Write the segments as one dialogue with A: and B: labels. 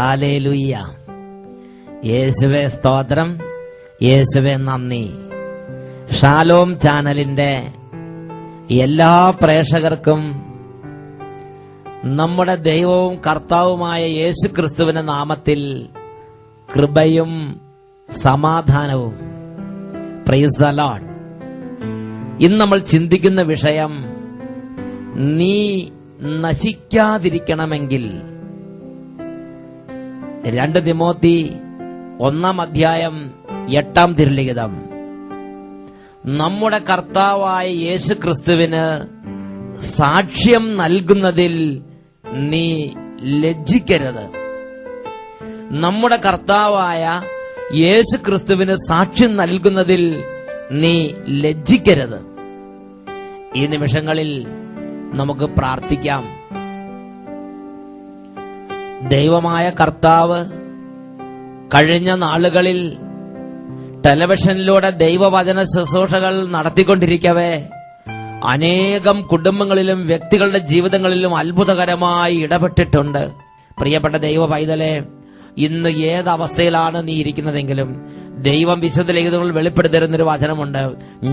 A: Hallelujah. യേശുവേ സ്തോത്രം, യേശുവേ നന്ദി. ഷാലോം ചാനലിന്റെ എല്ലാ പ്രേക്ഷകർക്കും നമ്മുടെ ദൈവവും കർത്താവുമായ യേശു ക്രിസ്തുവിന്റെ നാമത്തിൽ കൃപയും സമാധാനവും. Price the Lord. ഇന്ന് നമ്മൾ ചിന്തിക്കുന്ന വിഷയം, നീ നശിക്കാതിരിക്കണമെങ്കിൽ 2 തിമോത്തി 1-8 തിരുലിഖിതം. നമ്മുടെ കർത്താവായ യേശു ക്രിസ്തുവിന് സാക്ഷ്യം നൽകുന്നതിൽ നീ ലജ്ജിക്കരുത്. നമ്മുടെ കർത്താവായ യേശു ക്രിസ്തുവിന് സാക്ഷ്യം നൽകുന്നതിൽ നീ ലജ്ജിക്കരുത്. ഈ നിമിഷങ്ങളിൽ നമുക്ക് പ്രാർത്ഥിക്കാം. ദൈവമായ കർത്താവ് കഴിഞ്ഞ നാളുകളിൽ ടെലിവിഷനിലൂടെ ദൈവവചന ശുശ്രൂഷകൾ നടത്തിക്കൊണ്ടിരിക്കവേ അനേകം കുടുംബങ്ങളിലും വ്യക്തികളുടെ ജീവിതങ്ങളിലും അത്ഭുതകരമായി ഇടപെട്ടിട്ടുണ്ട്. പ്രിയപ്പെട്ട ദൈവ പൈതലേ, ഇന്ന് ഏതവസ്ഥയിലാണ് നീ ഇരിക്കുന്നതെങ്കിലും ദൈവം വിശുദ്ധ ലിഖിതങ്ങളിൽ വെളിപ്പെടുത്തരുന്നൊരു വചനമുണ്ട്.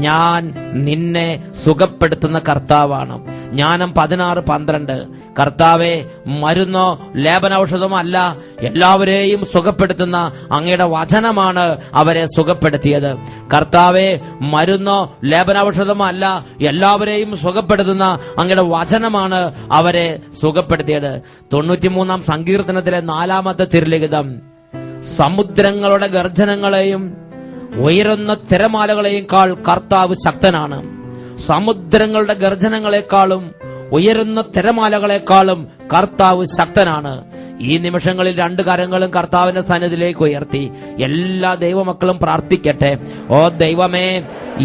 A: ഞാൻ നിന്നെ സുഖപ്പെടുത്തുന്ന കർത്താവാണ്. ജ്ഞാനം 16:12. കർത്താവെ, മരുന്നോ ലേപനൌഷധമോ അല്ല, എല്ലാവരെയും സുഖപ്പെടുത്തുന്ന അങ്ങയുടെ വചനമാണ് അവരെ സുഖപ്പെടുത്തിയത്. കർത്താവെ, മരുന്നോ ലേപനൌഷധമോ അല്ല, എല്ലാവരെയും സുഖപ്പെടുത്തുന്ന അങ്ങയുടെ വചനമാണ് അവരെ സുഖപ്പെടുത്തിയത്. 93-ാം സങ്കീർത്തനത്തിലെ 4-ാമത്തെ തിരുലിഖിതം, സമുദ്രങ്ങളുടെ ഗർജനങ്ങളെയും ഉയരുന്ന തിരമാലകളെയും കാൾ കർത്താവ് ശക്തനാണ്. സമുദ്രങ്ങളുടെ ഗർജനങ്ങളെക്കാളും ഉയരുന്ന തിരമാലകളെക്കാളും കർത്താവ് ശക്തനാണ്. ഈ നിമിഷങ്ങളിൽ 2 കരങ്ങളും കർത്താവിന്റെ സന്നിധിയിലേക്ക് ഉയർത്തി എല്ലാ ദൈവമക്കളും പ്രാർത്ഥിക്കട്ടെ. ഓ ദൈവമേ,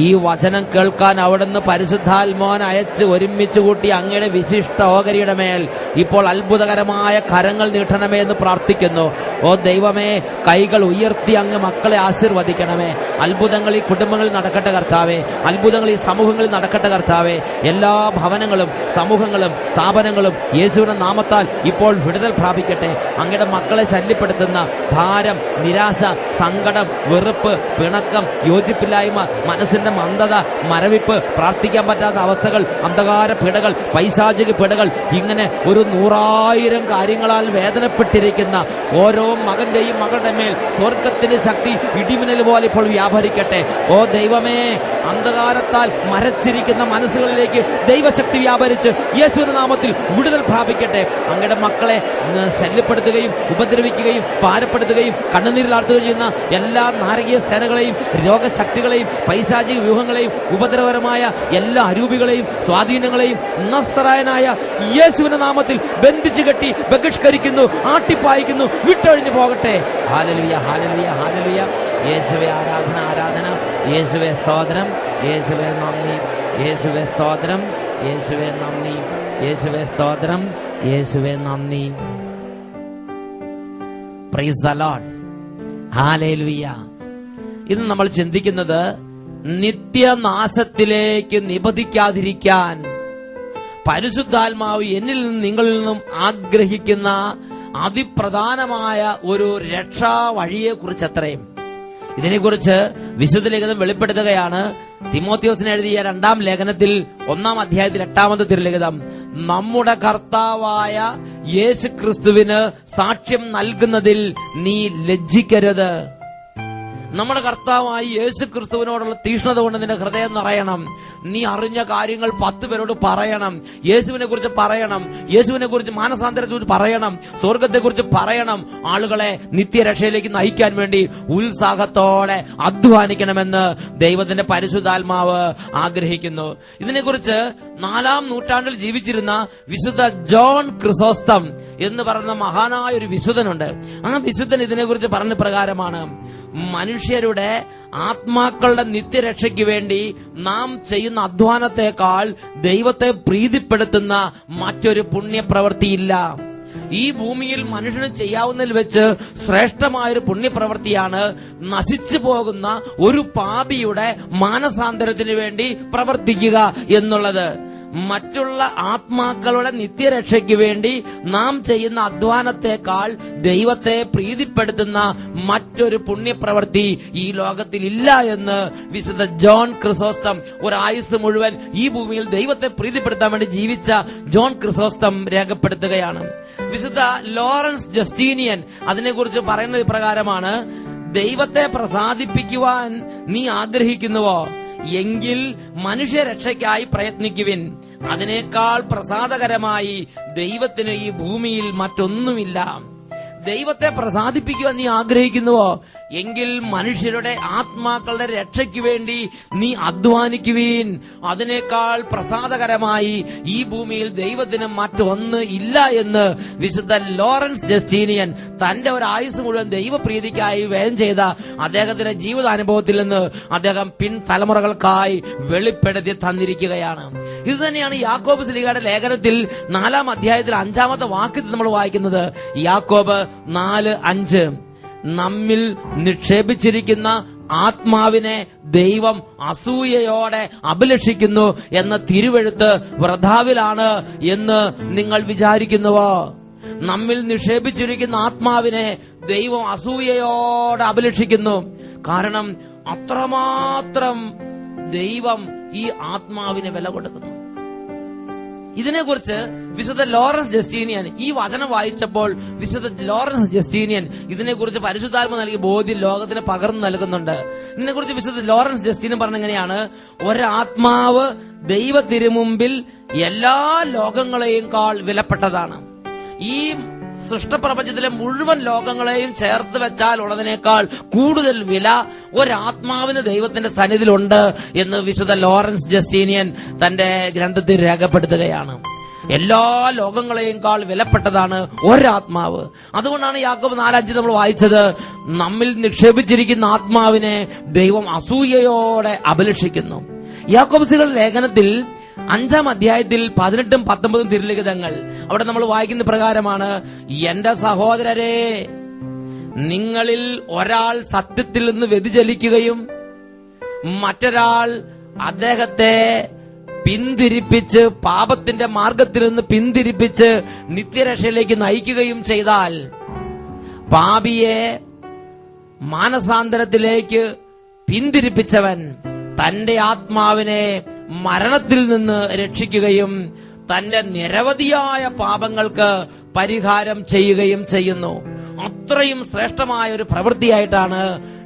A: ഈ വചനം കേൾക്കാൻ അവിടുന്ന് പരിശുദ്ധാത്മാവിനെ അയച്ച് ഒരുമിച്ച് കൂട്ടി അങ്ങയുടെ വിശിഷ്ട ഓഹരിയുടെ മേൽ ഇപ്പോൾ അത്ഭുതകരമായ കരങ്ങൾ നീട്ടണമേ എന്ന് പ്രാർത്ഥിക്കുന്നു. ഓ ദൈവമേ, കൈകൾ ഉയർത്തി അങ്ങ് മക്കളെ ആശീർവദിക്കണമേ. അത്ഭുതങ്ങൾ ഈ കുടുംബങ്ങളിൽ നടക്കട്ടെ കർത്താവേ. അത്ഭുതങ്ങൾ ഈ സമൂഹങ്ങളിൽ നടക്കട്ടെ കർത്താവേ. എല്ലാ ഭവനങ്ങളും സമൂഹങ്ങളും സ്ഥാപനങ്ങളും യേശുവിന്റെ നാമത്താൽ ഇപ്പോൾ വിടുതൽ പ്രാപിക്കട്ടെ. അങ്ങയുടെ മക്കളെ ശല്യപ്പെടുത്തുന്ന ഭാരം, നിരാശ, സങ്കടം, വെറുപ്പ്, പിണക്കം, യോജിപ്പില്ലായ്മ, മനസ്സിന്റെ മന്ദത, മരവിപ്പ്, പ്രാർത്ഥിക്കാൻ പറ്റാത്ത അവസ്ഥകൾ, അന്ധകാര പിടകൾ, പൈശാചിക പിടകൾ, ഇങ്ങനെ ഒരു 100,000 കാര്യങ്ങളാൽ വേദനപ്പെട്ടിരിക്കുന്ന ഓരോ മകന്റെയും മകളുടെ മേൽ സ്വർഗത്തിന്റെ ശക്തി ഇടിമിന്നൽ പോലെ ഇപ്പോൾ വ്യാപരിക്കട്ടെ. ഓ ദൈവമേ, അന്ധകാരത്താൽ മരച്ചിരിക്കുന്ന മനസ്സുകളിലേക്ക് ദൈവശക്തി വ്യാപരിച്ച് യേശുവിന്റെ നാമത്തിൽ വിടുതൽ പ്രാപിക്കട്ടെ. അങ്ങയുടെ മക്കളെ ശല്യപ്പെടുത്തുകയും ഉപദ്രവിക്കുകയും ഭാരപ്പെടുത്തുകയും കണ്ണുനീരിലാർത്തുകയും ചെയ്യുന്ന എല്ലാ നാരകീയ സേനകളെയും രോഗശക്തികളെയും പൈശാചിക വ്യൂഹങ്ങളെയും ഉപദ്രവകരമായ എല്ലാ അരൂപികളെയും സ്വാധീനങ്ങളെയും നസ്രായനായ യേശുവിന്റെ നാമത്തിൽ ബന്ധിച്ചു കെട്ടി ബഹിഷ്കരിക്കുന്നു, ആട്ടിപ്പായിക്കുന്നു, വിട്ടൊഴിഞ്ഞു പോകട്ടെ. Hallelujah, hallelujah, hallelujah. യേശുവേ ആരാധന, ആരാധന. യേശുവേ സ്തോത്രം, യേശുവേ നന്ദി. യേശുവേ സ്തോത്രം, യേശുവേ നന്ദി. യേശുവേ സ്തോത്രം, യേശുവേ നന്ദി. Price the Lord. ഹല്ലേലൂയ. ഇന്ന് നമ്മൾ ചിന്തിക്കുന്നത്, നിത്യനാശത്തിലേക്ക് നിബന്ധിക്കാതിരിക്കാൻ പരിശുദ്ധാത്മാവ് എന്നിൽ നിന്നും നിങ്ങളിൽ നിന്നും ആഗ്രഹിക്കുന്ന അതിപ്രധാനമായ ഒരു രക്ഷാ വഴിയെ കുറിച്ച് അത്രയും. ഇതിനെക്കുറിച്ച് വിശുദ്ധ ലിഖിതം വെളിപ്പെടുത്തുകയാണ്. തിമോത്തിയോസിന് എഴുതിയ 2-ാം ലേഖനത്തിൽ 1-ാം അധ്യായത്തിൽ 8-ാമത്തെ തിരുലിഖിതം, നമ്മുടെ കർത്താവായ യേശു ക്രിസ്തുവിന് സാക്ഷ്യം നൽകുന്നതിൽ നീ ലജ്ജിക്കരുത്. നമ്മുടെ കർത്താവായി യേശു ക്രിസ്തുവിനോടുള്ള തീഷ്ണത കൊണ്ട് നിന്റെ ഹൃദയം നിറയണം. നീ അറിഞ്ഞ കാര്യങ്ങൾ 10 പേരോട് പറയണം. യേശുവിനെ കുറിച്ച് പറയണം. യേശുവിനെ കുറിച്ച്, മാനസാന്തരത്തെ കുറിച്ച് പറയണം. സ്വർഗത്തെ കുറിച്ച് പറയണം. ആളുകളെ നിത്യരക്ഷയിലേക്ക് നയിക്കാൻ വേണ്ടി ഉത്സാഹത്തോടെ അധ്വാനിക്കണമെന്ന് ദൈവത്തിന്റെ പരിശുദ്ധാത്മാവ് ആഗ്രഹിക്കുന്നു. ഇതിനെക്കുറിച്ച് 4-ാം നൂറ്റാണ്ടിൽ ജീവിച്ചിരുന്ന വിശുദ്ധ ജോൺ ക്രിസോസ്റ്റം എന്ന് പറയുന്ന മഹാനായ ഒരു വിശുദ്ധനുണ്ട്. ആ വിശുദ്ധൻ ഇതിനെക്കുറിച്ച് പറഞ്ഞ പ്രകാരമാണ്, മനുഷ്യരുടെ ആത്മാക്കളുടെ നിത്യരക്ഷയ്ക്ക് വേണ്ടി നാം ചെയ്യുന്ന അധ്വാനത്തെക്കാൾ ദൈവത്തെ പ്രീതിപ്പെടുത്തുന്ന മറ്റൊരു പുണ്യപ്രവൃത്തിയില്ല. ഈ ഭൂമിയിൽ മനുഷ്യന് ചെയ്യാവുന്നതിൽ വെച്ച് ശ്രേഷ്ഠമായൊരു പുണ്യപ്രവൃത്തിയാണ് നശിച്ചു പോകുന്ന ഒരു പാപിയുടെ മാനസാന്തരത്തിന് വേണ്ടി പ്രവർത്തിക്കുക എന്നുള്ളത്. മറ്റുള്ള ആത്മാക്കളുടെ നിത്യരക്ഷയ്ക്ക് വേണ്ടി നാം ചെയ്യുന്ന അധ്വാനത്തെക്കാൾ ദൈവത്തെ പ്രീതിപ്പെടുത്തുന്ന മറ്റൊരു പുണ്യപ്രവൃത്തി ഈ ലോകത്തിൽ ഇല്ല എന്ന് വിശുദ്ധ ജോൺ ക്രിസോസ്റ്റം ഒരായുസ് മുഴുവൻ ഈ ഭൂമിയിൽ ദൈവത്തെ പ്രീതിപ്പെടുത്താൻ വേണ്ടി ജീവിച്ച ജോൺ ക്രിസോസ്റ്റം രേഖപ്പെടുത്തുകയാണ്. വിശുദ്ധ ലോറൻസ് ജസ്റ്റീനിയൻ അതിനെക്കുറിച്ച് പറയുന്നത് ഇപ്രകാരമാണ്: ദൈവത്തെ പ്രസാദിപ്പിക്കുവാൻ നീ ആഗ്രഹിക്കുന്നുവോ എങ്കിൽ മനുഷ്യരക്ഷയ്ക്കായി പ്രയത്നിക്കുവിൻ. അതിനേക്കാൾ പ്രസാദകരമായി ദൈവത്തിന് ഈ ഭൂമിയിൽ മറ്റൊന്നുമില്ല. ദൈവത്തെ പ്രസാദിപ്പിക്കുവാൻ നീ ആഗ്രഹിക്കുന്നുവോ എങ്കിൽ മനുഷ്യരുടെ ആത്മാക്കളുടെ രക്ഷയ്ക്ക് വേണ്ടി നീ അധ്വാനിക്കുവീൻ. അതിനേക്കാൾ പ്രസാദകരമായി ഈ ഭൂമിയിൽ ദൈവത്തിന് മറ്റൊന്ന് ഇല്ല എന്ന് വിശുദ്ധ ലോറൻസ് ജസ്റ്റീനിയൻ തന്റെ ഒരു ആയുസ് മുഴുവൻ ദൈവപ്രീതിക്കായി വ്യയം ചെയ്ത അദ്ദേഹത്തിന്റെ ജീവിതാനുഭവത്തിൽ നിന്ന് അദ്ദേഹം പിൻ തലമുറകൾക്കായി വെളിപ്പെടുത്തി തന്നിരിക്കുകയാണ്. ഇത് തന്നെയാണ് യാക്കോബ് ശ്ലീഹയുടെ ലേഖനത്തിൽ 4-ാം അധ്യായത്തിൽ 5-ാമത്തെ വാക്യത്തിൽ നമ്മൾ വായിക്കുന്നത്. യാക്കോബ് 4:5 നമ്മിൽ നിക്ഷേപിച്ചിരിക്കുന്ന ആത്മാവിനെ ദൈവം അസൂയയോടെ അഭിലഷിക്കുന്നു എന്ന തിരുവെഴുത്ത് വൃഥാവിലാണ് എന്ന് നിങ്ങൾ വിചാരിക്കുന്നുവോ? നമ്മിൽ നിക്ഷേപിച്ചിരിക്കുന്ന ആത്മാവിനെ ദൈവം അസൂയയോടെ അഭിലഷിക്കുന്നു. കാരണം അത്രമാത്രം ദൈവം ഈ ആത്മാവിന് വില കൊടുക്കുന്നു. ഇതിനെക്കുറിച്ച് വിശുദ്ധ ലോറൻസ് ജസ്റ്റീനിയൻ ഈ വചനം വായിച്ചപ്പോൾ വിശുദ്ധ ലോറൻസ് ജസ്റ്റീനിയൻ ഇതിനെക്കുറിച്ച് പരിശുദ്ധാത്മ നൽകിയ ബോധ്യം ലോകത്തിന് പകർന്നു നൽകുന്നുണ്ട്. ഇതിനെക്കുറിച്ച് വിശുദ്ധ ലോറൻസ് ജസ്റ്റീനിയൻ പറഞ്ഞെങ്ങനെയാണ്: ഒരാത്മാവ് ദൈവ തിരുമുമ്പിൽ എല്ലാ ലോകങ്ങളെയുംകാൾ വിലപ്പെട്ടതാണ്. ഈ സൃഷ്ടപ്രപഞ്ചത്തിലെ മുഴുവൻ ലോകങ്ങളെയും ചേർത്ത് വെച്ചാൽ ഉള്ളതിനേക്കാൾ കൂടുതൽ വില ഒരാത്മാവിന് ദൈവത്തിന്റെ സന്നിധിയിലുണ്ട് എന്ന് വിശുദ്ധ ലോറൻസ് ജസ്റ്റീനിയൻ തന്റെ ഗ്രന്ഥത്തിൽ രേഖപ്പെടുത്തുകയാണ്. എല്ലാ ലോകങ്ങളെയുംകാൾ വിലപ്പെട്ടതാണ് ഒരാത്മാവ്. അതുകൊണ്ടാണ് യാക്കോബ് 4:5 നമ്മൾ വായിച്ചത്: നമ്മിൽ നിക്ഷേപിച്ചിരിക്കുന്ന ആത്മാവിനെ ദൈവം അസൂയയോടെ അഭിലഷിക്കുന്നു. യാക്കോബ് ശ്ലീഹയുടെ ലേഖനത്തിൽ 5-ാം അധ്യായത്തിൽ 18ഉം 19ഉം തിരുലിഖിതങ്ങൾ അവിടെ നമ്മൾ വായിക്കുന്ന പ്രകാരമാണ്: എന്റെ സഹോദരരെ, നിങ്ങളിൽ ഒരാൾ സത്യത്തിൽ നിന്ന് വ്യതിചലിക്കുകയും മറ്റൊരാൾ അദ്ദേഹത്തെ പിന്തിരിപ്പിച്ച് പാപത്തിന്റെ മാർഗത്തിൽ നിന്ന് പിന്തിരിപ്പിച്ച് നിത്യരക്ഷയിലേക്ക് നയിക്കുകയും ചെയ്താൽ പാപിയെ മാനസാന്തരത്തിലേക്ക് പിന്തിരിപ്പിച്ചവൻ തന്റെ ആത്മാവിനെ മരണത്തിൽ നിന്ന് രക്ഷിക്കുകയും തന്റെ നിരവധിയായ പാപങ്ങൾക്ക് പരിഹാരം ചെയ്യുകയും ചെയ്യുന്നു. അത്രയും ശ്രേഷ്ഠമായ ഒരു പ്രവൃത്തിയായിട്ടാണ്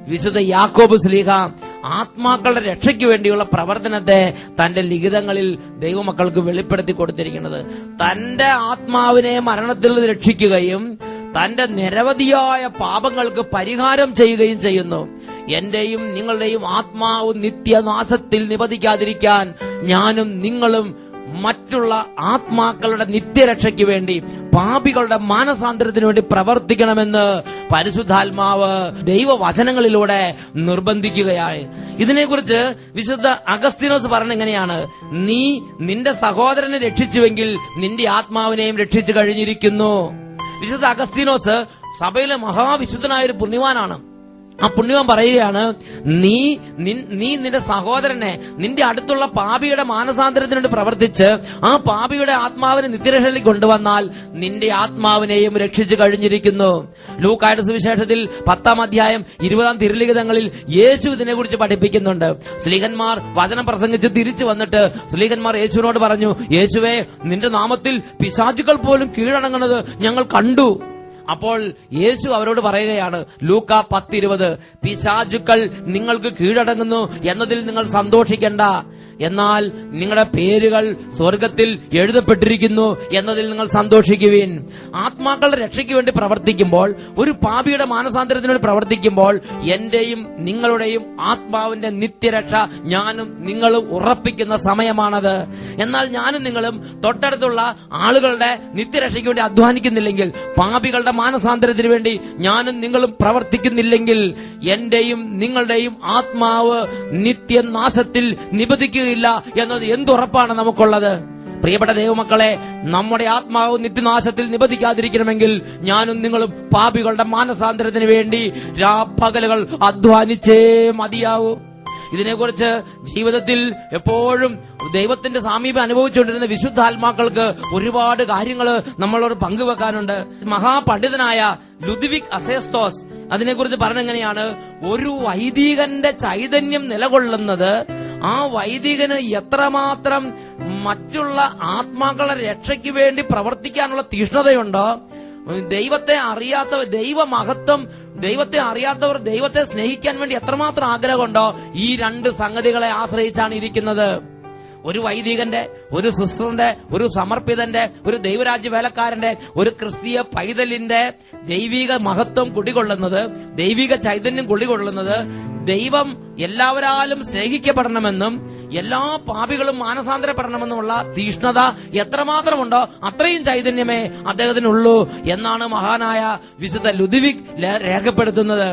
A: വിശുദ്ധ യാക്കോബ് ശ്ലീഹ ആത്മാക്കളുടെ രക്ഷയ്ക്ക് വേണ്ടിയുള്ള പ്രവർത്തനത്തെ തന്റെ ലിഖിതങ്ങളിൽ ദൈവമക്കൾക്ക് വെളിപ്പെടുത്തി കൊടുത്തിരിക്കുന്നത്. തന്റെ ആത്മാവിനെ മരണത്തിൽ നിന്ന് രക്ഷിക്കുകയും തന്റെ നിരവധിയായ പാപങ്ങൾക്ക് പരിഹാരം ചെയ്യുകയും ചെയ്യുന്നു. എന്റെയും നിങ്ങളുടെയും ആത്മാവ് നിത്യനാശത്തിൽ നിപതിക്കാതിരിക്കാൻ ഞാനും നിങ്ങളും മറ്റുള്ള ആത്മാക്കളുടെ നിത്യരക്ഷയ്ക്ക് വേണ്ടി, പാപികളുടെ മാനസാന്തരത്തിന് വേണ്ടി പ്രവർത്തിക്കണമെന്ന് പരിശുദ്ധാത്മാവ് ദൈവവചനങ്ങളിലൂടെ നിർബന്ധിക്കുകയായി. ഇതിനെക്കുറിച്ച് വിശുദ്ധ അഗസ്തീനോസ് പറഞ്ഞ എങ്ങനെയാണ്: നീ നിന്റെ സഹോദരനെ രക്ഷിച്ചുവെങ്കിൽ നിന്റെ ആത്മാവിനെയും രക്ഷിച്ചു കഴിഞ്ഞിരിക്കുന്നു. വിശുദ്ധ അഗസ്തീനോസ് സഭയിലെ മഹാവിശുദ്ധനായ ഒരു പുണ്യവാനാണ്. ആ പുണ്യവാൻ പറയുകയാണ്: നീ നിന്റെ സഹോദരനെ നിന്റെ അടുത്തുള്ള പാപിയുടെ മാനസാന്തരത്തിന് വേണ്ടി പ്രവർത്തിച്ച് ആ പാപിയുടെ ആത്മാവിനെ നിത്യരക്ഷയിലേക്ക് കൊണ്ടുവന്നാൽ നിന്റെ ആത്മാവിനെയും രക്ഷിച്ചു കഴിഞ്ഞിരിക്കുന്നു. ലൂക്കായുടെ സുവിശേഷത്തിൽ 10-ാം അധ്യായം 20-ാം തിരുലിഖിതങ്ങളിൽ യേശു ഇതിനെക്കുറിച്ച് പഠിപ്പിക്കുന്നുണ്ട്. ശ്ലീഹന്മാർ വചനം പ്രസംഗിച്ച് തിരിച്ചു വന്നിട്ട് ശ്ലീഹന്മാർ യേശുവിനോട് പറഞ്ഞു: യേശുവേ, നിന്റെ നാമത്തിൽ പിശാചുക്കൾ പോലും കീഴടങ്ങുന്നത് ഞങ്ങൾ കണ്ടു. അപ്പോൾ യേശു അവരോട് പറയുകയാണ്, ലൂക്ക 10:20, പിശാചുക്കൾ നിങ്ങൾക്ക് കീഴടങ്ങുന്നു എന്നതിൽ നിങ്ങൾ സന്തോഷിക്കേണ്ട, എന്നാൽ നിങ്ങളുടെ പേരുകൾ സ്വർഗത്തിൽ എഴുതപ്പെട്ടിരിക്കുന്നു എന്നതിൽ നിങ്ങൾ സന്തോഷിക്കുവിൻ. ആത്മാക്കളുടെ രക്ഷയ്ക്ക് വേണ്ടി പ്രവർത്തിക്കുമ്പോൾ, ഒരു പാപിയുടെ മാനസാന്തരത്തിന് വേണ്ടി പ്രവർത്തിക്കുമ്പോൾ എന്റെയും നിങ്ങളുടെയും ആത്മാവിന്റെ നിത്യരക്ഷ ഞാനും നിങ്ങളും ഉറപ്പിക്കുന്ന സമയമാണത്. എന്നാൽ ഞാനും നിങ്ങളും തൊട്ടടുത്തുള്ള ആളുകളുടെ നിത്യരക്ഷയ്ക്ക് വേണ്ടി അധ്വാനിക്കുന്നില്ലെങ്കിൽ, പാപികളുടെ മാനസാന്തരത്തിന് വേണ്ടി ഞാനും നിങ്ങളും പ്രവർത്തിക്കുന്നില്ലെങ്കിൽ എന്റെയും നിങ്ങളുടെയും ആത്മാവ് നിത്യനാശത്തിൽ നിബന്ധിക്കുകയില്ല എന്നത് എന്തുറപ്പാണ് നമുക്കുള്ളത്? പ്രിയപ്പെട്ട ദൈവമക്കളെ, നമ്മുടെ ആത്മാവ് നിത്യനാശത്തിൽ നിബന്ധിക്കാതിരിക്കണമെങ്കിൽ ഞാനും നിങ്ങളും പാപികളുടെ മാനസാന്തരത്തിന് വേണ്ടി രാപ്പകലുകൾ അധ്വാനിച്ചേ മതിയാവൂ. ഇതിനെക്കുറിച്ച് ജീവിതത്തിൽ എപ്പോഴും ദൈവത്തിന്റെ സാമീപ്യം അനുഭവിച്ചുകൊണ്ടിരുന്ന വിശുദ്ധാത്മാക്കൾക്ക് ഒരുപാട് കാര്യങ്ങൾ നമ്മളോട് പങ്കുവെക്കാനുണ്ട്. മഹാപണ്ഡിതനായ ലുദ്വിഗ് അസേസ്തോസ് അതിനെക്കുറിച്ച് പറഞ്ഞെങ്ങനെയാണ്, ഒരു വൈദികന്റെ ചൈതന്യം നിലകൊള്ളുന്നത് ആ വൈദികന് എത്രമാത്രം മറ്റുള്ള ആത്മാക്കളുടെ രക്ഷയ്ക്ക് വേണ്ടി പ്രവർത്തിക്കാനുള്ള തീഷ്ണതയുണ്ടോ, ദൈവത്തെ അറിയാത്തവർ, ദൈവത്തെ അറിയാത്തവർ ദൈവത്തെ സ്നേഹിക്കാൻ വേണ്ടി എത്രമാത്രം ആഗ്രഹമുണ്ടോ, ഈ രണ്ട് സംഗതികളെ ആശ്രയിച്ചാണ് ഇരിക്കുന്നത്. ഒരു വൈദികന്റെ, ഒരു സിസ്റ്ററിന്റെ, ഒരു സമർപ്പിതന്റെ, ഒരു ദൈവരാജ്യ വേലക്കാരന്റെ, ഒരു ക്രിസ്തീയ പൈതലിന്റെ ദൈവിക മഹത്വം കുടികൊള്ളുന്നത്, ദൈവിക ചൈതന്യം കുടികൊള്ളുന്നത് ദൈവം എല്ലാവരാലും സ്നേഹിക്കപ്പെടണമെന്നും എല്ലാ പാപികളും മാനസാന്തരപ്പെടണമെന്നുമുള്ള തീഷ്ണത എത്രമാത്രമുണ്ടോ അത്രയും ചൈതന്യമേ അദ്ദേഹത്തിനുള്ളൂ എന്നാണ് മഹാനായ വിശുദ്ധ ലുദ്വിഗ് രേഖപ്പെടുത്തുന്നത്.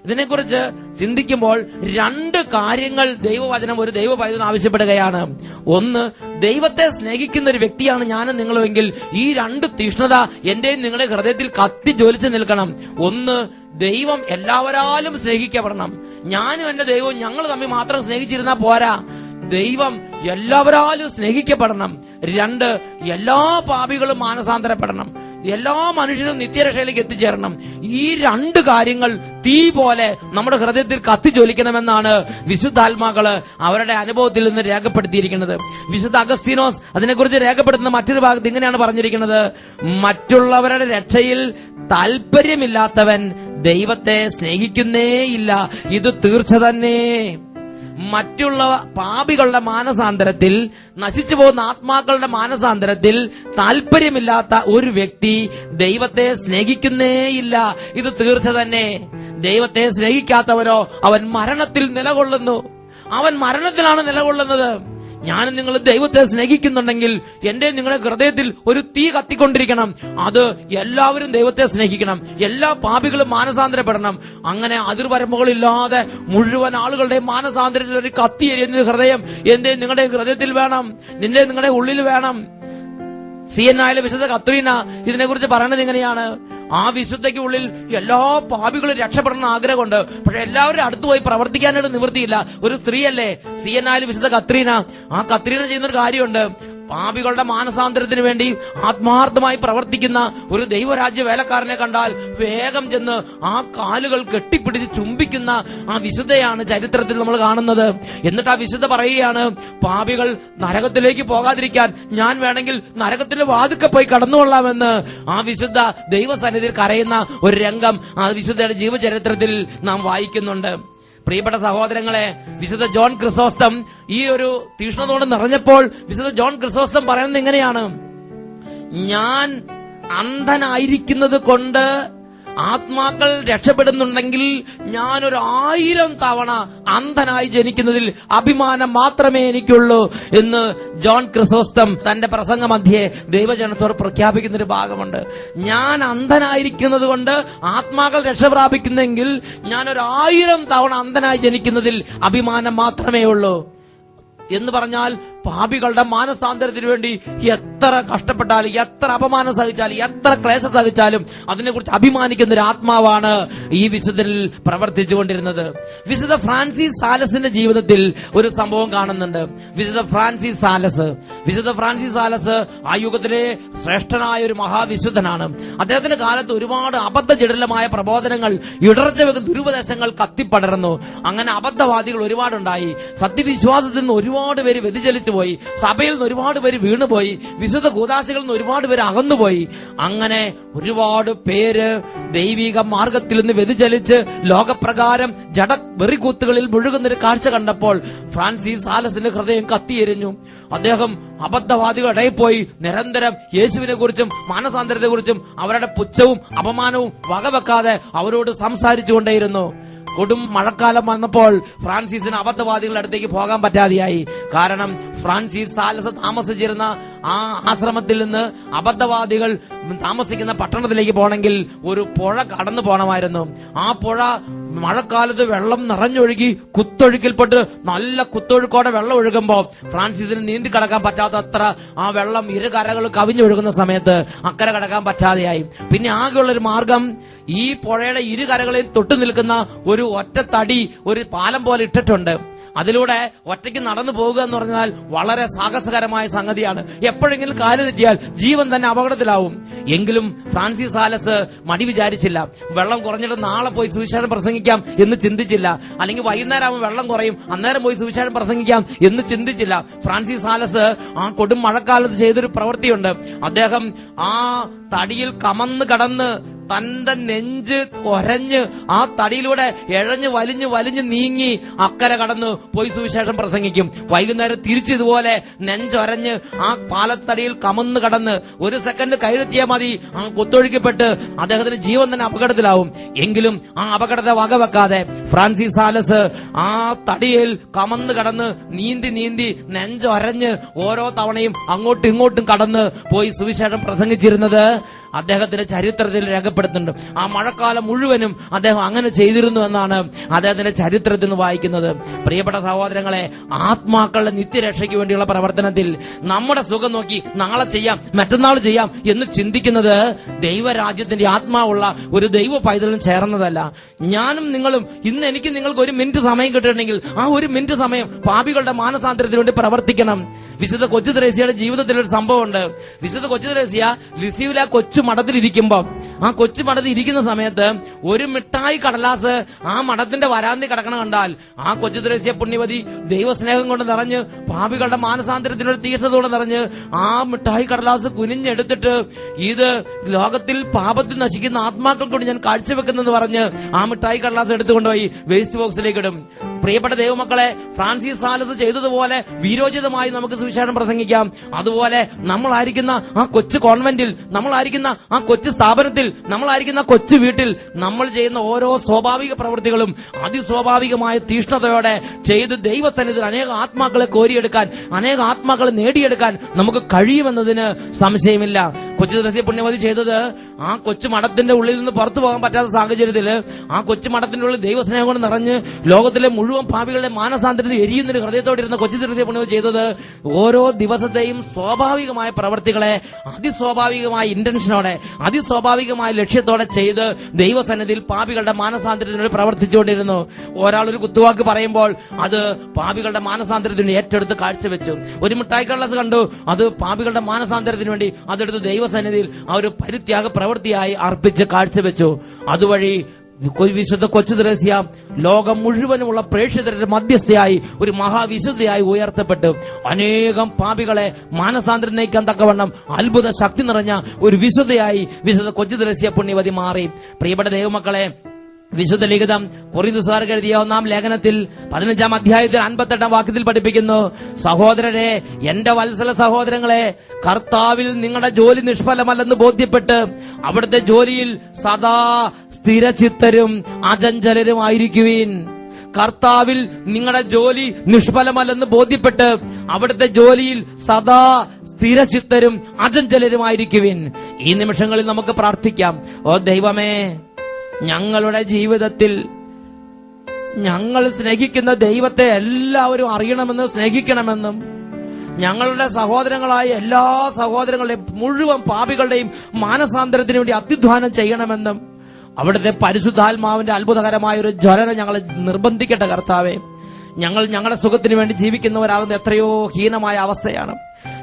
A: ഇതിനെക്കുറിച്ച് ചിന്തിക്കുമ്പോൾ രണ്ട് കാര്യങ്ങൾ ദൈവവചനം ഒരു ദൈവ പൈതൽ ആവശ്യപ്പെടുകയാണ്. ഒന്ന്, ദൈവത്തെ സ്നേഹിക്കുന്ന ഒരു വ്യക്തിയാണ് ഞാനും നിങ്ങളുമെങ്കിൽ ഈ രണ്ട് തീഷ്ണത എന്റെയും നിങ്ങളുടെ ഹൃദയത്തിൽ കത്തി ജ്വലിച്ചു നിൽക്കണം. ഒന്ന്, ദൈവം എല്ലാവരാലും സ്നേഹിക്കപ്പെടണം. ഞാനും എന്റെ ദൈവവും ഞങ്ങൾ തമ്മിൽ മാത്രം സ്നേഹിച്ചിരുന്നാ പോരാ, ദൈവം എല്ലാവരാലും സ്നേഹിക്കപ്പെടണം. രണ്ട്, എല്ലാ പാപികളും മാനസാന്തരപ്പെടണം, എല്ലാ മനുഷ്യരും നിത്യരക്ഷയിലേക്ക് എത്തിച്ചേരണം. ഈ രണ്ട് കാര്യങ്ങൾ തീ പോലെ നമ്മുടെ ഹൃദയത്തിൽ കത്തിജ്വലിക്കണമെന്നാണ് വിശുദ്ധാത്മാക്കള് അവരുടെ അനുഭവത്തിൽ നിന്ന് രേഖപ്പെടുത്തിയിരിക്കുന്നത്. വിശുദ്ധ അഗസ്തീനോസ് അതിനെക്കുറിച്ച് രേഖപ്പെടുത്തുന്ന മറ്റൊരു ഭാഗത്ത് ഇങ്ങനെയാണ് പറഞ്ഞിരിക്കുന്നത്, മറ്റുള്ളവരുടെ രക്ഷയിൽ താല്പര്യമില്ലാത്തവൻ ദൈവത്തെ സ്നേഹിക്കുന്നേയില്ല, ഇത് തീർച്ച തന്നെ. മറ്റുള്ള പാപികളുടെ മാനസാന്തരത്തിൽ, നശിച്ചു പോകുന്ന ആത്മാക്കളുടെ മാനസാന്തരത്തിൽ താല്പര്യമില്ലാത്ത ഒരു വ്യക്തി ദൈവത്തെ സ്നേഹിക്കുന്നേയില്ല, ഇത് തീർച്ച തന്നെ. ദൈവത്തെ സ്നേഹിക്കാത്തവരോ അവൻ മരണത്തിൽ നിലകൊള്ളുന്നു. അവൻ മരണത്തിലാണ് നിലകൊള്ളുന്നത്. ഞാനും നിങ്ങൾ ദൈവത്തെ സ്നേഹിക്കുന്നുണ്ടെങ്കിൽ എന്റെ നിങ്ങളുടെ ഹൃദയത്തിൽ ഒരു തീ കത്തിക്കൊണ്ടിരിക്കണം. അത് എല്ലാവരും ദൈവത്തെ സ്നേഹിക്കണം, എല്ലാ പാപികളും മാനസാന്തരപ്പെടണം. അങ്ങനെ അതിർവരമ്പുകളില്ലാതെ മുഴുവൻ ആളുകളുടെ മാനസാന്തരത്തിൽ ഒരു കത്തി എരിയുന്ന ഹൃദയം എന്റെ നിങ്ങളുടെ ഹൃദയത്തിൽ വേണം, നിങ്ങളുടെ ഉള്ളിൽ വേണം. സിയന്നായിലെ വിശുദ്ധ കത്രീന ഇതിനെക്കുറിച്ച് പറയുന്നത് എങ്ങനെയാണ്, ആ വിശുദ്ധയ്ക്ക് ഉള്ളിൽ എല്ലാ പാപികളും രക്ഷപ്പെടണമെന്ന് ആഗ്രഹമുണ്ട്, പക്ഷെ എല്ലാവരും അടുത്തുപോയി പ്രവർത്തിക്കാനായിട്ട് നിവൃത്തിയില്ല. ഒരു സ്ത്രീയല്ലേ സിയന്നായിലെ വിശുദ്ധ കത്രീന. ആ കത്രീന ചെയ്യുന്നൊരു കാര്യമുണ്ട്, പാപികളുടെ മാനസാന്തരത്തിന് വേണ്ടി ആത്മാർത്ഥമായി പ്രവർത്തിക്കുന്ന ഒരു ദൈവരാജ്യ വേലക്കാരനെ കണ്ടാൽ വേഗം ചെന്ന് ആ കാലുകൾ കെട്ടിപ്പിടിച്ച് ചുംബിക്കുന്ന ആ വിശുദ്ധയാണ് ചരിത്രത്തിൽ നമ്മൾ കാണുന്നത്. എന്നിട്ട് ആ വിശുദ്ധ പറയുകയാണ്, പാപികൾ നരകത്തിലേക്ക് പോകാതിരിക്കാൻ ഞാൻ വേണമെങ്കിൽ നരകത്തിന്റെ വാതുക്കെ പോയി കടന്നുകൊള്ളാമെന്ന്. ആ വിശുദ്ധ ദൈവസന്നിധിയിൽ കരയുന്ന ഒരു രംഗം ആ വിശുദ്ധയുടെ ജീവചരിത്രത്തിൽ നാം വായിക്കുന്നുണ്ട്. പ്രിയപ്പെട്ട സഹോദരങ്ങളെ, വിശുദ്ധ ജോൺ ക്രിസോസ്റ്റം ഈ ഒരു തീഷ്ണതയോട് നിറഞ്ഞപ്പോൾ വിശുദ്ധ ജോൺ ക്രിസോസ്റ്റം പറയുന്നത് എങ്ങനെയാണ്, ഞാൻ അന്ധനായിരിക്കുന്നത് കൊണ്ട് ആത്മാക്കൾ രക്ഷപ്പെടുന്നുണ്ടെങ്കിൽ ഞാനൊരു 1000 തവണ അന്ധനായി ജനിക്കുന്നതിൽ അഭിമാനം മാത്രമേ എനിക്കുള്ളൂ എന്ന് ജോൺ ക്രിസോസ്റ്റം തന്റെ പ്രസംഗ മധ്യേ ദൈവജനത്തോട് പ്രഖ്യാപിക്കുന്ന ഒരു ഭാഗമുണ്ട്. ഞാൻ അന്ധനായിരിക്കുന്നത് കൊണ്ട് ആത്മാക്കൾ രക്ഷ പ്രാപിക്കുന്നെങ്കിൽ ഞാനൊരു 1000 തവണ അന്ധനായി ജനിക്കുന്നതിൽ അഭിമാനം മാത്രമേ ഉള്ളൂ എന്ന് പറഞ്ഞാൽ, പാപികളുടെ മാനസാന്തരത്തിന് വേണ്ടി എത്ര കഷ്ടപ്പെട്ടാലും, എത്ര അപമാനം സഹിച്ചാലും, എത്ര ക്ലേശം സഹിച്ചാലും അതിനെക്കുറിച്ച് അഭിമാനിക്കുന്ന ഒരു ആത്മാവാണ് ഈ വിശുദ്ധനിൽ പ്രവർത്തിച്ചുകൊണ്ടിരുന്നത്. വിശുദ്ധ ഫ്രാൻസിസ് സാലസിന്റെ ജീവിതത്തിൽ ഒരു സംഭവം കാണുന്നുണ്ട്. വിശുദ്ധ ഫ്രാൻസിസ് സാലസ് ആ യുഗത്തിലെ ശ്രേഷ്ഠനായ ഒരു മഹാവിശുദ്ധനാണ്. അദ്ദേഹത്തിന്റെ കാലത്ത് ഒരുപാട് അബദ്ധജടിലമായ പ്രബോധനങ്ങൾ, ഇടർച്ച വെക്കുന്ന ദുരുപദേശങ്ങൾ കത്തിപ്പടർന്നു. അങ്ങനെ അബദ്ധവാദികൾ ഒരുപാടുണ്ടായി. സത്യവിശ്വാസത്തിൽ നിന്ന് ഒരുപാട് പേര് വ്യതിചലിച്ചു പോയി, സഭയിൽ നിന്ന് ഒരുപാട് പേര് വീണുപോയി, വിശുദ്ധ കൂദാശകളിൽ നിന്ന് ഒരുപാട് പേര് അകന്നുപോയി. അങ്ങനെ ഒരുപാട് പേര് ദൈവിക മാർഗത്തിൽ നിന്ന് വ്യതിചലിച്ച് ലോകപ്രകാരം ജഡ വെറികൂത്തുകളിൽ മുഴുകുന്നൊരു കാഴ്ച കണ്ടപ്പോൾ ഫ്രാൻസിസ് സാലസിന്റെ ഹൃദയം കത്തിയെരിഞ്ഞു. അദ്ദേഹം അബദ്ധവാദികളുടെ ഇടയിൽ പോയി നിരന്തരം യേശുവിനെ കുറിച്ചും മാനസാന്തരത്തെ കുറിച്ചും അവരുടെ പുച്ഛവും അപമാനവും വകവെക്കാതെ അവരോട് സംസാരിച്ചുകൊണ്ടേയിരുന്നു. കൊടും മഴക്കാലം വന്നപ്പോൾ ഫ്രാൻസിസിന് അബദ്ധവാദികളുടെ അടുത്തേക്ക് പോകാൻ പറ്റാതെയായി. കാരണം ഫ്രാൻസിസ് സാലസ് താമസിച്ചിരുന്ന ആ ആശ്രമത്തിൽ നിന്ന് അബദ്ധവാദികൾ താമസിക്കുന്ന പട്ടണത്തിലേക്ക് പോകണമെങ്കിൽ ഒരു പുഴ കടന്നു പോകണമായിരുന്നു. ആ പുഴ മഴക്കാലത്ത് വെള്ളം നിറഞ്ഞൊഴുകി കുത്തൊഴുക്കിൽപ്പെട്ട് നല്ല കുത്തൊഴുക്കോടെ വെള്ളം ഒഴുകുമ്പോൾ ഫ്രാൻസിസിന് നീന്തി കടക്കാൻ പറ്റാത്തത്ര ആ വെള്ളം ഇരു കരകൾ കവിഞ്ഞൊഴുകുന്ന സമയത്ത് അക്കരെ കടക്കാൻ പറ്റാതെയായി. പിന്നെ ആകെയുള്ളൊരു മാർഗം ഈ പുഴയുടെ ഇരു കരകളിൽ തൊട്ടു നിൽക്കുന്ന ഒരു ഒറ്റ തടി ഒരു പാലം പോലെ ഇട്ടിട്ടുണ്ട്. അതിലൂടെ ഒറ്റയ്ക്ക് നടന്നു പോകുക എന്ന് പറഞ്ഞാൽ വളരെ സാഹസകരമായ സംഗതിയാണ്. എപ്പോഴെങ്കിലും കാല് തെറ്റിയാൽ ജീവൻ തന്നെ അപകടത്തിലാവും. എങ്കിലും ഫ്രാൻസിസ് സാലസ് മടി വിചാരിച്ചില്ല. വെള്ളം കുറഞ്ഞിട്ട് നാളെ പോയി സുവിശേഷം പ്രസംഗിക്കാം എന്ന് ചിന്തിച്ചില്ല. അല്ലെങ്കിൽ വൈകുന്നേരം ആവുമ്പോൾ വെള്ളം കുറയും, അന്നേരം പോയി സുവിശേഷം പ്രസംഗിക്കാം എന്ന് ചിന്തിച്ചില്ല. ഫ്രാൻസിസ് സാലസ് ആ കൊടും മഴക്കാലത്ത് ചെയ്തൊരു പ്രവൃത്തിയുണ്ട്. അദ്ദേഹം ആ തടിയിൽ കമന്ന് കടന്ന് തന്റെ നെഞ്ച് ഒരഞ്ഞ് ആ തടിയിലൂടെ എഴഞ്ഞ് വലിഞ്ഞ് നീങ്ങി അക്കരെ കടന്ന് പോയി സുവിശേഷം പ്രസംഗിക്കും. വൈകുന്നേരം തിരിച്ചിതുപോലെ നെഞ്ചൊരഞ്ഞ് ആ പാലത്തടിയിൽ കമന്ന് കടന്ന് ഒരു സെക്കൻഡ് കൈതെറ്റിയാൽ മതി ആ കുത്തൊഴുക്കപ്പെട്ട് അദ്ദേഹത്തിന് ജീവൻ തന്നെ അപകടത്തിലാവും. എങ്കിലും ആ അപകടത്തെ വകവെക്കാതെ ഫ്രാൻസിസ് സാലസ് ആ തടിയിൽ കമന്ന് കടന്ന് നീന്തി നെഞ്ചൊരഞ്ഞ് ഓരോ തവണയും അങ്ങോട്ടും ഇങ്ങോട്ടും കടന്ന് പോയി സുവിശേഷം പ്രസംഗിച്ചിരുന്നത് അദ്ദേഹത്തിന്റെ ചരിത്രത്തിൽ രേഖപ്പെടുത്തുന്നുണ്ട്. ആ മഴക്കാലം മുഴുവനും അദ്ദേഹം അങ്ങനെ ചെയ്തിരുന്നു എന്നാണ് അദ്ദേഹത്തിന്റെ ചരിത്രത്തിൽ നിന്ന് വായിക്കുന്നത്. പ്രിയപ്പെട്ട സഹോദരങ്ങളെ, ആത്മാക്കളുടെ നിത്യരക്ഷയ്ക്ക് വേണ്ടിയുള്ള പ്രവർത്തനത്തിൽ നമ്മുടെ സുഖം നോക്കി നാളെ ചെയ്യാം, മറ്റന്നാൾ ചെയ്യാം എന്ന് ചിന്തിക്കുന്നത് ദൈവരാജ്യത്തിന്റെ ആത്മാവുള്ള ഒരു ദൈവ പൈതലും ചേർന്നതല്ല. ഞാനും നിങ്ങളും ഇന്ന് എനിക്ക് നിങ്ങൾക്ക് ഒരു മിനിറ്റ് സമയം കിട്ടുന്നുണ്ടെങ്കിൽ ആ ഒരു മിനിറ്റ് സമയം പാപികളുടെ മാനസാന്തരത്തിന് വേണ്ടി പ്രവർത്തിക്കണം. വിശുദ്ധ കൊച്ചു ത്രേസ്യയുടെ ജീവിതത്തിൽ ഒരു സംഭവമുണ്ട്. വിശുദ്ധ കൊച്ചു ത്രേസ്യ ലിസിയിലെ കൊച്ചു മഠത്തിലിരിക്കുമ്പോ ആ കൊച്ചു മഠത്തിൽ ഇരിക്കുന്ന സമയത്ത് ഒരു മിഠായി കടലാസ് ആ മഠത്തിന്റെ വരാന്തി കിടക്കണം കണ്ടാൽ ആ കൊച്ചു ത്രേസ്യ പുണ്യവതി ദൈവസ്നേഹം കൊണ്ട് നിറഞ്ഞ് പാപികളുടെ മാനസാന്തരത്തിനൊരു തീഷ്ണതയോടെ നിറഞ്ഞ് ആ മിഠായി കടലാസ് കുനിഞ്ഞെടുത്തിട്ട് ഇത് ലോകത്തിൽ പാപത്തിൽ നശിക്കുന്ന ആത്മാക്കൾക്കൊണ്ട് ഞാൻ കാഴ്ചവെക്കുന്നെന്ന് പറഞ്ഞ് ആ മിഠായി കടലാസ് എടുത്തുകൊണ്ടുപോയി വേസ്റ്റ് ബോക്സിലേക്ക് ഇടും. പ്രിയപ്പെട്ട ദൈവമക്കളെ, ഫ്രാൻസിസ് സാലസ് ചെയ്തതുപോലെ വീരോചിതമായി നമുക്ക് സുവിശേഷം പ്രസംഗിക്കാം. അതുപോലെ നമ്മളായിരിക്കുന്ന ആ കൊച്ചു കോൺവെന്റിൽ, നമ്മളായിരിക്കുന്ന ആ കൊച്ചു സ്ഥാപനത്തിൽ, നമ്മളായിരിക്കുന്ന കൊച്ചു വീട്ടിൽ നമ്മൾ ചെയ്യുന്ന ഓരോ സ്വാഭാവിക പ്രവൃത്തികളും അതിസ്വാഭാവികമായ തീഷ്ണതയോടെ ചെയ്ത് ദൈവസന്നിധിയിൽ അനേക ആത്മാക്കളെ കോരിയെടുക്കാൻ, അനേക ആത്മാക്കളെ നേടിയെടുക്കാൻ നമുക്ക് കഴിയുമെന്നതിന് സംശയമില്ല. കൊച്ചു ത്രേസ്യ പുണ്യവതി ചെയ്തത് ആ കൊച്ചു മഠത്തിന്റെ ഉള്ളിൽ നിന്ന് പുറത്തു പോകാൻ പറ്റാത്ത സാഹചര്യത്തിൽ ആ കൊച്ചു മഠത്തിന്റെ ഉള്ളിൽ ദൈവസ്നേഹം കൊണ്ട് നിറഞ്ഞ് ലോകത്തിലെ മുഴുവൻ പാപികളുടെ മാനസാന്തരത്തിൽ എരിയുന്നൊരു ഹൃദയത്തോടിരുന്ന കൊച്ചു ത്രേസ്യ പുണ്യവതി ചെയ്തത് ഓരോ ദിവസത്തെയും സ്വാഭാവികമായ പ്രവൃത്തികളെ അതിസ്വാഭാവികമായ ഇന്റൻഷനോടെ, അതിസ്വാഭാവികമായ ലക്ഷ്യത്തോടെ ചെയ്ത് ദൈവസന്നിധിയിൽ പാപികളുടെ മാനസാന്തരത്തിന് പ്രവർത്തിച്ചുകൊണ്ടിരുന്നു. ഒരാൾ ഒരു കുത്തുവാക്ക് പറയുമ്പോൾ അത് പാപികളുടെ മാനസാന്തരത്തിന് ഏറ്റെടുത്ത് കാഴ്ചവെച്ചു. ഒരു മിഠായി കടലാസ് കണ്ടു, അത് പാപികളുടെ മാനസാന്തരത്തിന് വേണ്ടി അതെടുത്ത് ദൈവസന്നിധിയിൽ ആ ഒരു പരിത്യാഗ പ്രവൃത്തിയായി അർപ്പിച്ച് കാഴ്ചവെച്ചു. അതുവഴി വിശുദ്ധ കൊച്ചു ത്രേസ്യ ലോകം മുഴുവനുമുള്ള പ്രേക്ഷിതരുടെ മധ്യസ്ഥയായി ഒരു മഹാവിശുദ്ധയായി ഉയർത്തപ്പെട്ടു അനേകം പാപികളെ മാനസാന്തരം നയിക്കാൻ തക്കവണ്ണം അത്ഭുത ശക്തി നിറഞ്ഞ ഒരു വിശുദ്ധയായി വിശുദ്ധ കൊച്ചു ത്രേസ്യ പുണ്യവതി മാറി. പ്രിയപ്പെട്ട ദൈവമക്കളെ, വിശുദ്ധ ലിഖിതം കൊറിന്തോസുകാർക്ക് എഴുതിയ 1-ാം ലേഖനത്തിൽ 15-ാം അധ്യായത്തിൽ 58-ാം വാക്യത്തിൽ പഠിപ്പിക്കുന്നു, സഹോദരരെ, എന്റെ വത്സല സഹോദരങ്ങളെ, കർത്താവിൽ നിങ്ങളുടെ ജോലി നിഷ്ഫലമല്ലെന്ന് ബോധ്യപ്പെട്ട് അവിടുത്തെ ജോലിയിൽ സദാ സ്ഥിരചിത്തരും അചഞ്ചലരുമായിരിക്കുവിൻ. കർത്താവിൽ നിങ്ങളുടെ ജോലി നിഷ്ഫലമല്ലെന്ന് ബോധ്യപ്പെട്ട് അവിടുത്തെ ജോലിയിൽ സദാ സ്ഥിരചിത്തരും അചഞ്ചലരുമായിരിക്കുവിൻ. ഈ നിമിഷങ്ങളിൽ നമുക്ക് പ്രാർത്ഥിക്കാം. ഓ ദൈവമേ, ഞങ്ങളുടെ ജീവിതത്തിൽ ഞങ്ങൾ സ്നേഹിക്കുന്ന ദൈവത്തെ എല്ലാവരും അറിയണമെന്നും സ്നേഹിക്കണമെന്നും ഞങ്ങളുടെ സഹോദരങ്ങളായ എല്ലാ സഹോദരങ്ങളുടെയും മുഴുവൻ പാപികളുടെയും മാനസാന്തരത്തിന് വേണ്ടി അത്യുദ്ധാനം ചെയ്യണമെന്നും അവിടുത്തെ പരിശുദ്ധാത്മാവിന്റെ അത്ഭുതകരമായ ഒരു ജ്വലനം ഞങ്ങളെ നിർബന്ധിക്കട്ടെ കർത്താവേ. ഞങ്ങളുടെ സുഖത്തിന് വേണ്ടി ജീവിക്കുന്നവരാകുന്ന എത്രയോ ഹീനമായ അവസ്ഥയാണ്.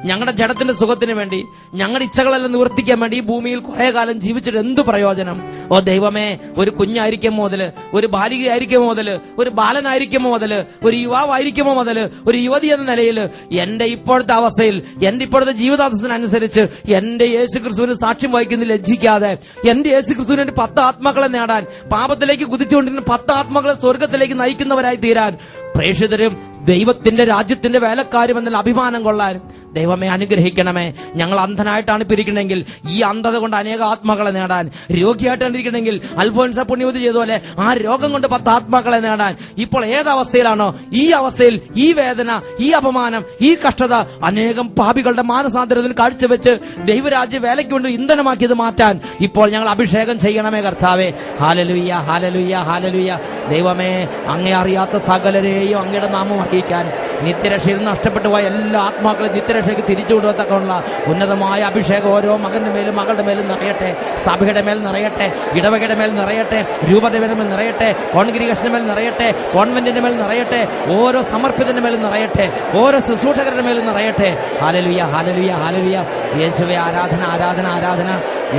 A: ഞങ്ങളുടെ ജഡത്തിന്റെ സുഖത്തിന് വേണ്ടി, ഞങ്ങളുടെ ഇച്ഛകളെല്ലാം നിവർത്തിക്കാൻ വേണ്ടി ഈ ഭൂമിയിൽ കുറെ കാലം ജീവിച്ചിട്ട് എന്ത് പ്രയോജനം? ഓ ദൈവമേ, ഒരു കുഞ്ഞായിരിക്കുമ്പോ മുതല്, ഒരു ബാലികയായിരിക്കുമ്പോ മുതല്, ഒരു ബാലനായിരിക്കുമ്പോ മുതല്, ഒരു യുവാവായിരിക്കുമ്പോ മുതല്, ഒരു യുവതി എന്ന നിലയിൽ എന്റെ ഇപ്പോഴത്തെ അവസ്ഥയിൽ, എന്റെ ഇപ്പോഴത്തെ ജീവിതാവസ്ഥനനുസരിച്ച് എന്റെ യേശുക്രിസ്തുവിന് സാക്ഷ്യം വഹിക്കുന്നതിൽ ലജ്ജിക്കാതെ എന്റെ യേശുക്രിസ്തുവിന് വേണ്ടി 10 ആത്മാക്കളെ നേടാൻ, പാപത്തിലേക്ക് കുതിച്ചുകൊണ്ടിരുന്ന 10 ആത്മാക്കളെ സ്വർഗത്തിലേക്ക് നയിക്കുന്നവരായി തീരാൻ, പ്രേക്ഷിതരും ദൈവത്തിന്റെ രാജ്യത്തിന്റെ വേലക്കാരും എന്നുള്ള അഭിമാനം കൊള്ളാൻ ദൈവമേ അനുഗ്രഹിക്കണമേ. ഞങ്ങൾ അന്ധനായിട്ടാണ് പിരിക്കണമെങ്കിൽ ഈ അന്ധത കൊണ്ട് അനേക ആത്മാക്കളെ നേടാൻ, രോഗിയായിട്ടാണ് ഇരിക്കണമെങ്കിൽ അൽഫോൻസ പുണ്യവതി ചെയ്തതുപോലെ ആ രോഗം കൊണ്ട് 10 ആത്മാക്കളെ നേടാൻ, ഇപ്പോൾ ഏതവസ്ഥയിലാണോ ഈ അവസ്ഥയിൽ ഈ വേദന, ഈ അപമാനം, ഈ കഷ്ടത അനേകം പാപികളുടെ മാനസാന്തരത്തിന് കാഴ്ചവെച്ച് ദൈവരാജ്യ വേലയ്ക്ക് കൊണ്ട് ഇന്ധനമാക്കിയത് മാറ്റാൻ ഇപ്പോൾ ഞങ്ങൾ അഭിഷേകം ചെയ്യണമേ കർത്താവേ. Hallelujah, hallelujah, hallelujah. ദൈവമേ, അങ്ങേ അറിയാത്ത സകലരെയും അങ്ങയുടെ നാമം അറിയിക്കാൻ നിത്യരക്ഷയിൽ നഷ്ടപ്പെട്ടു പോയ എല്ലാ ആത്മാക്കളെ നിത്യരക്ഷയ്ക്ക് തിരിച്ചുകൊണ്ടുവത്തക്കുള്ള ഉന്നതമായ അഭിഷേകം ഓരോ മകന്റെ മേലും മകളുടെ മേലും നിറയട്ടെ. സഭയുടെ മേൽ നിറയട്ടെ, ഇടവകയുടെ മേൽ നിറയട്ടെ, രൂപതയുടെ മേൽ നിറയട്ടെ, കോൺഗ്രിഗേഷന്റെ മേൽ നിറയട്ടെ, കോൺവെന്റിന്റെ മേൽ നിറയട്ടെ, ഓരോ സമർപ്പിതന്റെ മേലും നിറയട്ടെ, ഓരോ ശുശ്രൂഷകരുടെ മേലും നിറയട്ടെ. Hallelujah, hallelujah, hallelujah. യേശുവേ ആരാധന, ആരാധന, ആരാധന.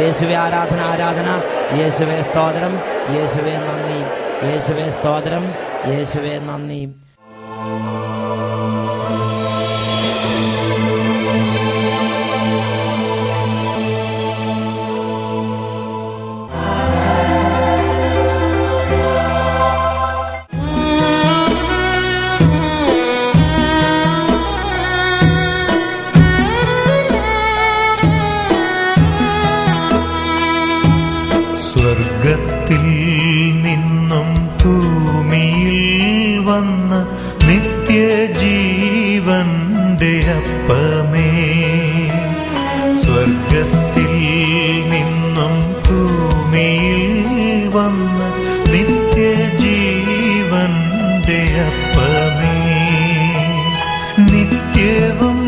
A: യേശുവേ ആരാധന, ആരാധന. യേശുവേ സ്തോത്രം, യേശുവേ നന്ദി. യേശുവേ സ്തോത്രം, യേശുവേ നന്ദി.
B: സ്വർഗത്തിൽ നിന്നും ഭൂമിയിൽ വന്ന നിത്യജീവന്റെ അപ്പമേ, സ്വർഗത്തിൽ നിന്നും ഭൂമിയിൽ വന്ന നിത്യജീവന്റെ അപ്പമേ, നിത്യവും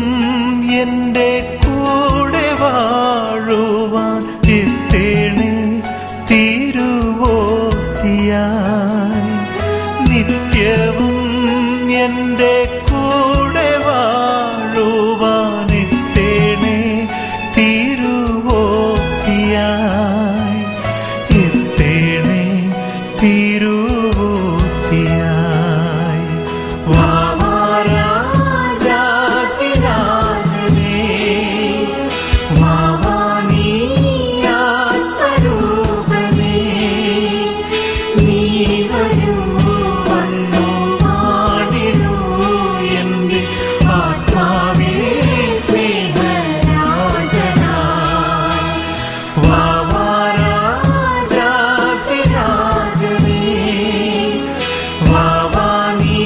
B: എന്റെ കൂടെ വാഴുവാൻ എത്തേണേ തിരുവോസ്തിയായി, നിത്യവും എന്റെ കൂടെ വാഴുവാൻ എത്തേണേ തിരുവോസ്തിയായി, എത്തേണേ തിരുവോസ്തിയായി. വാവാരാജാതിരാജനേ, വാവാനീയാത്മരൂപനേ, നീ വരൂ വന്നു പാടിടൂ എന്റെ ആത്മാവേ സ്നേഹരാജനായി. വാവാരാജാതിരാജനേ, വാവാനീയാത്മരൂപനേ,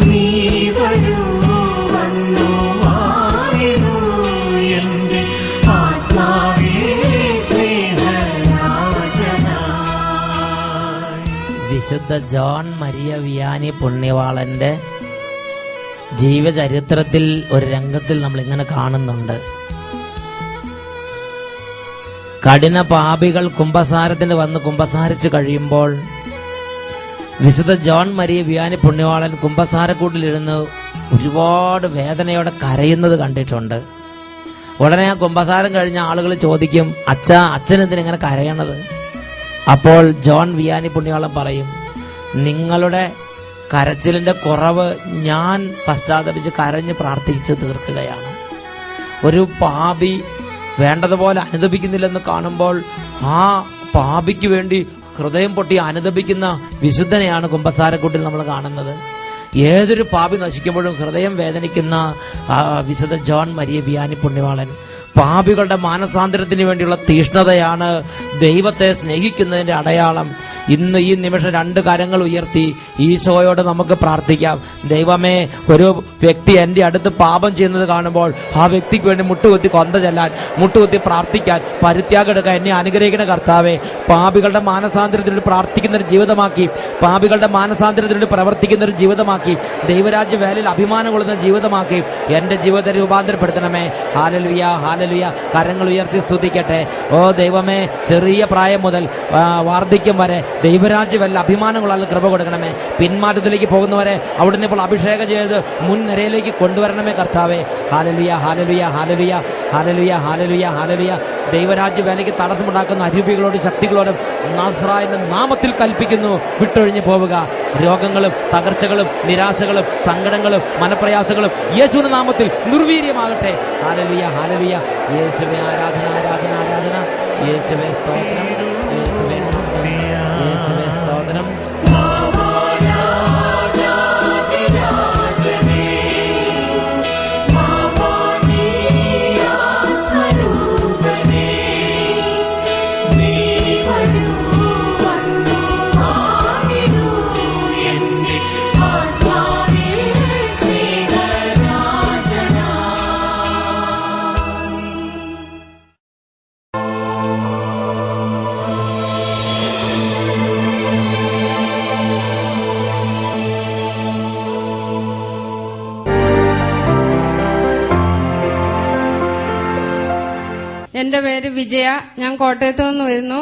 B: നീ വരൂ വന്നു പാടിടൂ എന്റെ ആത്മാവേ സ്നേഹരാജനായി.
A: വിശുദ്ധ ജോൺ മരിയ വിയാനി പുണ്യവാളന്റെ ജീവചരിത്രത്തിൽ ഒരു രംഗത്തിൽ നമ്മൾ ഇങ്ങനെ കാണുന്നുണ്ട്. കഠിന പാപികൾ കുമ്പസാരത്തിന് വന്ന് കുമ്പസാരിച്ചു കഴിയുമ്പോൾ വിശുദ്ധ ജോൺ മരിയ വിയാനി പുണ്യവാളൻ കുമ്പസാരക്കൂട്ടിലിരുന്ന് ഒരുപാട് വേദനയോടെ കരയുന്നത് കണ്ടിട്ടുണ്ട്. ഉടനെ ആ കുമ്പസാരം കഴിഞ്ഞ ആളുകൾ ചോദിക്കും, അച്ഛനെന്തിനിങ്ങനെ കരയണത്? അപ്പോൾ ജോൺ വിയാനി പുണ്യവാളൻ പറയും, നിങ്ങളുടെ കരച്ചിലിന്റെ കുറവ് ഞാൻ പശ്ചാത്തപിച്ച് കരഞ്ഞ് പ്രാർത്ഥിച്ച് തീർക്കുകയാണ്. ഒരു പാപി വേണ്ടതുപോലെ അനുദപിക്കുന്നില്ലെന്ന് കാണുമ്പോൾ ആ പാപിക്ക് വേണ്ടി ഹൃദയം പൊട്ടി അനുദപിക്കുന്ന വിശുദ്ധനെയാണ് കുമ്പസാരക്കൂട്ടിൽ നമ്മൾ കാണുന്നത്. ഏതൊരു പാപി നശിക്കുമ്പോഴും ഹൃദയം വേദനിക്കുന്ന വിശുദ്ധ ജോൺ മരിയ വിയാനി പുണ്യവാളൻ പാപികളുടെ മാനസാന്തരത്തിന് വേണ്ടിയുള്ള തീഷ്ണതയാണ് ദൈവത്തെ സ്നേഹിക്കുന്നതിന്റെ അടയാളം. ഇന്ന് ഈ നിമിഷം രണ്ട് കരങ്ങൾ ഉയർത്തി ഈശോയോട് നമുക്ക് പ്രാർത്ഥിക്കാം. ദൈവമേ, ഒരു വ്യക്തി എന്റെ അടുത്ത് പാപം ചെയ്യുന്നത് കാണുമ്പോൾ ആ വ്യക്തിക്ക് വേണ്ടി മുട്ടുകുത്തി കൊന്ത ചെല്ലാൻ, മുട്ടുകുത്തി പ്രാർത്ഥിക്കാൻ, പരിത്യാഗം എടുക്കാൻ എന്നെ അനുഗ്രഹിക്കുന്ന കർത്താവേ, പാപികളുടെ മാനസാന്തരത്തിനോട് പ്രാർത്ഥിക്കുന്ന ഒരു ജീവിതമാക്കി, പാപികളുടെ മാനസാന്തരത്തിനോട് പ്രവർത്തിക്കുന്ന ഒരു ജീവിതമാക്കി, ദൈവരാജ്യ വേലയിൽ അഭിമാനം കൊള്ളുന്ന ജീവിതമാക്കി എന്റെ ജീവിതത്തെ രൂപാന്തരപ്പെടുത്തണമേ. Hallelujah, hallelujah. കരങ്ങൾ ഉയർത്തി സ്തുതിക്കട്ടെ. ഓ ദൈവമേ, ചെറിയ പ്രായം മുതൽ വാർദ്ധക്യം വരെ ദൈവരാജ്യ വേലയിൽ അഭിമാനം കൊള്ളാൻ കൃപ കൊടുക്കണമേ. പിന്മാറ്റത്തിലേക്ക് പോകുന്നവരെ അവിടുന്ന് ഇപ്പോൾ അഭിഷേകം ചെയ്ത് മുൻനിരയിലേക്ക് കൊണ്ടുവരണമേ കർത്താവേ. Hallelujah, hallelujah, hallelujah, hallelujah, hallelujah, hallelujah. ദൈവരാജ്യ വേലയ്ക്ക് തടസ്സമുണ്ടാക്കുന്ന അരൂപികളോടും ശക്തികളോടും നാസറായന്റെ നാമത്തിൽ കൽപ്പിക്കുന്നു, വിട്ടൊഴിഞ്ഞു പോവുക. രോഗങ്ങളും തകർച്ചകളും നിരാശകളും സങ്കടങ്ങളും മനപ്രയാസങ്ങളും യേശുവിന്റെ നാമത്തിൽ നിർവീര്യമാകട്ടെ. Hallelujah, hallelujah. യേശുവേ ആരാധന, ആരാധന, ആരാധന. യേശുവേ സ്തോത്രം, യേശുവേ സ്തോത്രം, യേശുവേ സ്തോത്രം.
C: എന്റെ പേര് വിജയ. ഞാൻ കോട്ടയത്ത് നിന്ന് വരുന്നു.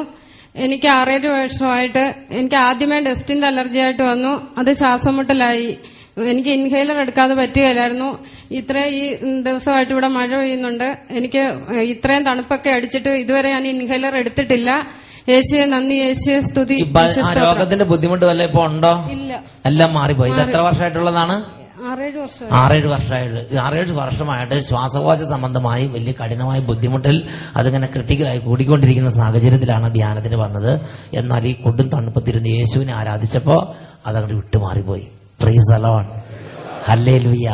C: എനിക്ക് 6-7 വർഷമായിട്ട് എനിക്ക് ആദ്യമേ ഡസ്റ്റിന്റെ അലർജി ആയിട്ട് വന്നു. അത് ശ്വാസം മുട്ടലായി. എനിക്ക് ഇൻഹേലർ എടുക്കാതെ പറ്റുകയില്ലായിരുന്നു. ഈ ദിവസമായിട്ട് ഇവിടെ മഴ പെയ്യുന്നുണ്ട്. എനിക്ക് ഇത്രയും തണുപ്പൊക്കെ അടിച്ചിട്ട് ഇതുവരെ ഞാൻ ഇൻഹേലർ എടുത്തിട്ടില്ല. യേശുവെ നന്ദി, യേശുവെ സ്തുതി.
A: രോഗത്തിന്റെ ബുദ്ധിമുട്ട് വല്ല ഇപ്പൊ ഉണ്ടോ?
C: ഇല്ല,
A: എല്ലാം മാറിപ്പോയി. ഇത് എത്ര വർഷമായിട്ടുള്ളതാണ്?
C: 6-7 വർഷം.
A: 6-7 വർഷമായിട്ട് 6-7 വർഷമായിട്ട് ശ്വാസകോശ സംബന്ധമായി വലിയ കഠിനമായ ബുദ്ധിമുട്ടിൽ അതിങ്ങനെ ക്രിട്ടിക്കലായി കൂടിക്കൊണ്ടിരിക്കുന്ന സാഹചര്യത്തിലാണ് ധ്യാനത്തിന് വന്നത്. എന്നാൽ ഈ കൊടും തണുപ്പത്തിരുന്ന് യേശുവിനെ ആരാധിച്ചപ്പോ അതങ്ങോട്ട് വിട്ടുമാറിപ്പോയി. Praise the Lord. ഹല്ലേലൂയ.